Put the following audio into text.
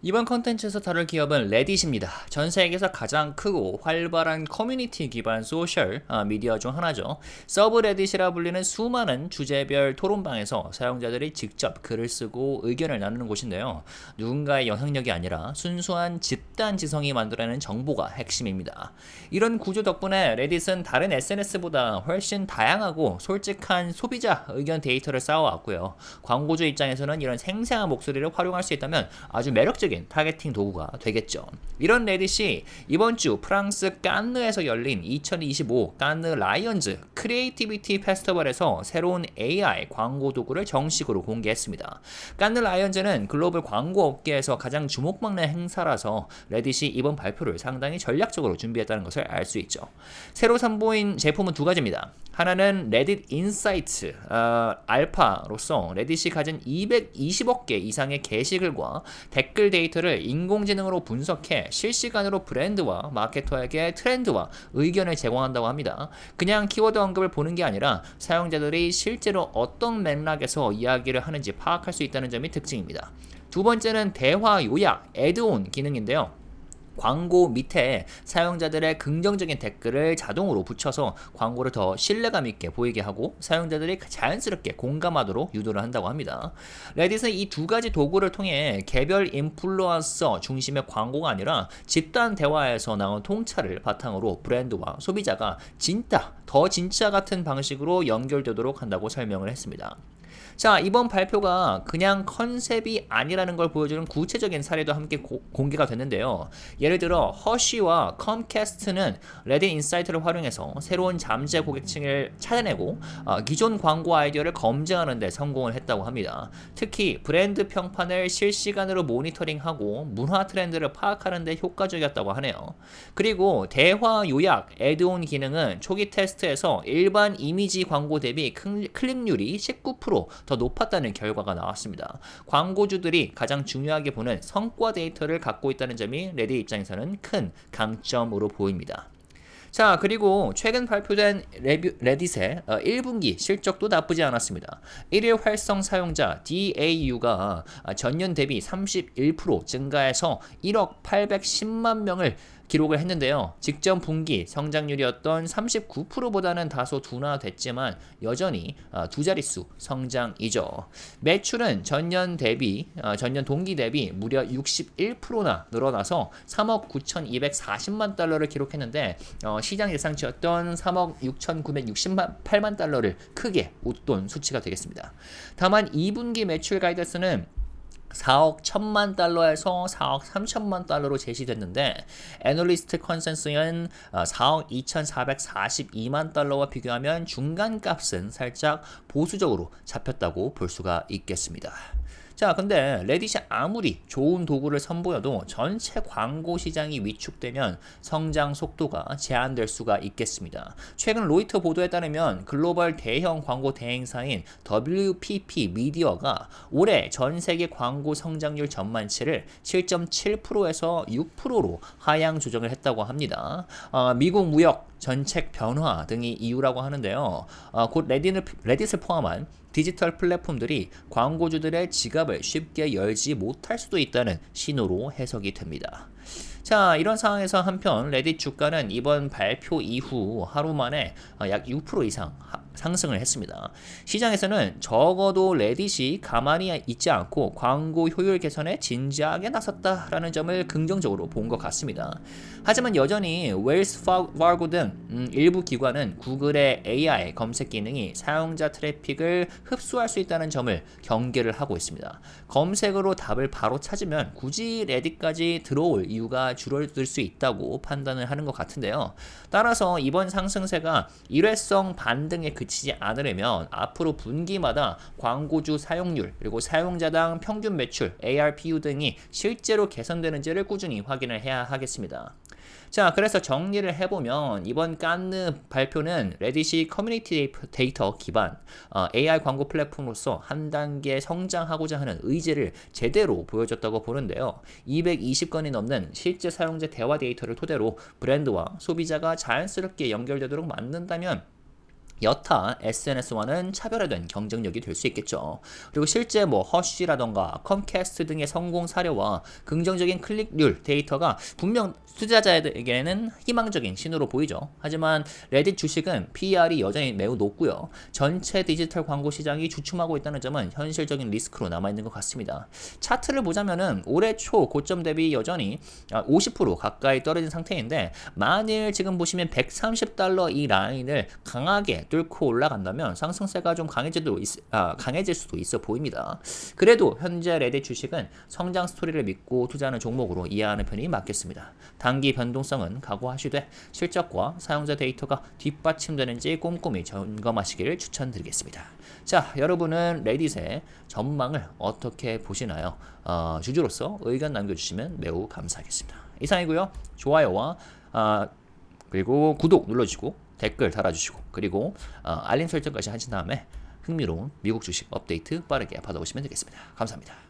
이번 컨텐츠에서 다룰 기업은 레딧입니다. 전 세계에서 가장 크고 활발한 커뮤니티 기반 소셜 미디어 중 하나죠. 서브레딧이라 불리는 수많은 주제별 토론방에서 사용자들이 직접 글을 쓰고 의견을 나누는 곳인데요. 누군가의 영향력이 아니라 순수한 집단 지성이 만들어내는 정보가 핵심입니다. 이런 구조 덕분에 레딧은 다른 SNS보다 훨씬 다양하고 솔직한 소비자 의견 데이터를 쌓아왔고요. 광고주 입장에서는 이런 생생한 목소리를 활용할 수 있다면 아주 매력적인 타겟팅 도구가 되겠죠. 이런 레딧이 이번 주 프랑스 깐느에서 열린 2025 깐느 라이언즈 크리에이티비티 페스티벌에서 새로운 AI 광고 도구를 정식으로 공개했습니다. 깐느 라이언즈는 글로벌 광고 업계에서 가장 주목받는 행사라서 레딧이 이번 발표를 상당히 전략적으로 준비했다는 것을 알 수 있죠. 새로 선보인 제품은 두 가지입니다. 하나는 레딧 인사이트 알파로서 레딧이 가진 220억 개 이상의 게시글과 댓글 데이터를 인공지능으로 분석해 실시간으로 브랜드와 마케터에게 트렌드와 의견을 제공한다고 합니다. 그냥 키워드 언급을 보는 게 아니라 사용자들이 실제로 어떤 맥락에서 이야기를 하는지 파악할 수 있다는 점이 특징입니다. 두 번째는 대화 요약 애드온 기능인데요. 광고 밑에 사용자들의 긍정적인 댓글을 자동으로 붙여서 광고를 더 신뢰감 있게 보이게 하고 사용자들이 자연스럽게 공감하도록 유도를 한다고 합니다. 레딧은 이 두 가지 도구를 통해 개별 인플루언서 중심의 광고가 아니라 집단 대화에서 나온 통찰을 바탕으로 브랜드와 소비자가 더 진짜 같은 방식으로 연결되도록 한다고 설명을 했습니다. 자, 이번 발표가 그냥 컨셉이 아니라는 걸 보여주는 구체적인 사례도 함께 공개가 됐는데요. 예를 들어 허쉬와 컴캐스트는 레딧 인사이트를 활용해서 새로운 잠재 고객층을 찾아내고 기존 광고 아이디어를 검증하는 데 성공을 했다고 합니다. 특히 브랜드 평판을 실시간으로 모니터링하고 문화 트렌드를 파악하는 데 효과적이었다고 하네요. 그리고 대화 요약 애드온 기능은 초기 테스트에서 일반 이미지 광고 대비 클릭률이 19% 더 높았다는 결과가 나왔습니다. 광고주들이 가장 중요하게 보는 성과 데이터를 갖고 있다는 점이 레딧 입장에서는 큰 강점으로 보입니다. 자, 그리고 최근 발표된 레딧의 1분기 실적도 나쁘지 않았습니다. 1일 활성 사용자 DAU가 전년 대비 31% 증가해서 1억 810만 명을 기록을 했는데요. 직전 분기 성장률이었던 39%보다는 다소 둔화됐지만 여전히 두 자릿수 성장이죠. 매출은 전년 동기 대비 무려 61%나 늘어나서 3억 9,240만 달러를 기록했는데 시장 예상치였던 3억 6,968만 달러를 크게 웃돈 수치가 되겠습니다. 다만 2분기 매출 가이던스는 4억 1천만 달러에서 4억 3천만 달러로 제시됐는데 애널리스트 컨센서스는 4억 2,442만 달러와 비교하면 중간값은 살짝 보수적으로 잡혔다고 볼 수가 있겠습니다. 자, 근데 레딧이 아무리 좋은 도구를 선보여도 전체 광고 시장이 위축되면 성장 속도가 제한될 수가 있겠습니다. 최근 로이터 보도에 따르면 글로벌 대형 광고 대행사인 WPP 미디어가 올해 전 세계 광고 성장률 전망치를 7.7%에서 6%로 하향 조정을 했다고 합니다. 미국 무역 정책 변화 등이 이유라고 하는데요. 곧 레딧을 포함한 디지털 플랫폼들이 광고주들의 지갑을 쉽게 열지 못할 수도 있다는 신호로 해석이 됩니다. 자, 이런 상황에서 한편 레딧 주가는 이번 발표 이후 하루 만에 약 6% 이상 상승을 했습니다. 시장에서는 적어도 레딧이 가만히 있지 않고 광고 효율 개선에 진지하게 나섰다라는 점을 긍정적으로 본 것 같습니다. 하지만 여전히 웰스 파고 등 일부 기관은 구글의 AI 검색 기능이 사용자 트래픽을 흡수할 수 있다는 점을 경계를 하고 있습니다. 검색으로 답을 바로 찾으면 굳이 레딧까지 들어올 이유가 줄어들 수 있다고 판단을 하는 것 같은데요. 따라서 이번 상승세가 일회성 반등에 그치지 않으려면 앞으로 분기마다 광고주 사용률 그리고 사용자당 평균 매출, ARPU 등이 실제로 개선되는지를 꾸준히 확인을 해야 하겠습니다. 자, 그래서 정리를 해보면 이번 깐느 발표는 레딧이 커뮤니티 데이터 기반 AI 광고 플랫폼으로서 한 단계 성장하고자 하는 의지를 제대로 보여줬다고 보는데요. 220건이 넘는 실제 사용자 대화 데이터를 토대로 브랜드와 소비자가 자연스럽게 연결되도록 만든다면 여타 SNS와는 차별화된 경쟁력이 될 수 있겠죠. 그리고 실제 허쉬라던가 컴캐스트 등의 성공 사례와 긍정적인 클릭률 데이터가 분명 투자자에게는 희망적인 신호로 보이죠. 하지만 레딧 주식은 PER이 여전히 매우 높고요. 전체 디지털 광고 시장이 주춤하고 있다는 점은 현실적인 리스크로 남아있는 것 같습니다. 차트를 보자면은 올해 초 고점 대비 여전히 50% 가까이 떨어진 상태인데, 만일 지금 보시면 $130 이 라인을 강하게 뚫고 올라간다면 상승세가 좀 강해질 수도 있어 보입니다. 그래도 현재 레딧 주식은 성장 스토리를 믿고 투자하는 종목으로 이해하는 편이 맞겠습니다. 단기 변동성은 각오하시되 실적과 사용자 데이터가 뒷받침되는지 꼼꼼히 점검하시기를 추천드리겠습니다. 자, 여러분은 레딧의 전망을 어떻게 보시나요? 주주로서 의견 남겨주시면 매우 감사하겠습니다. 이상이고요. 좋아요와 그리고 구독 눌러주시고 댓글 달아주시고, 그리고 알림 설정까지 하신 다음에 흥미로운 미국 주식 업데이트 빠르게 받아보시면 되겠습니다. 감사합니다.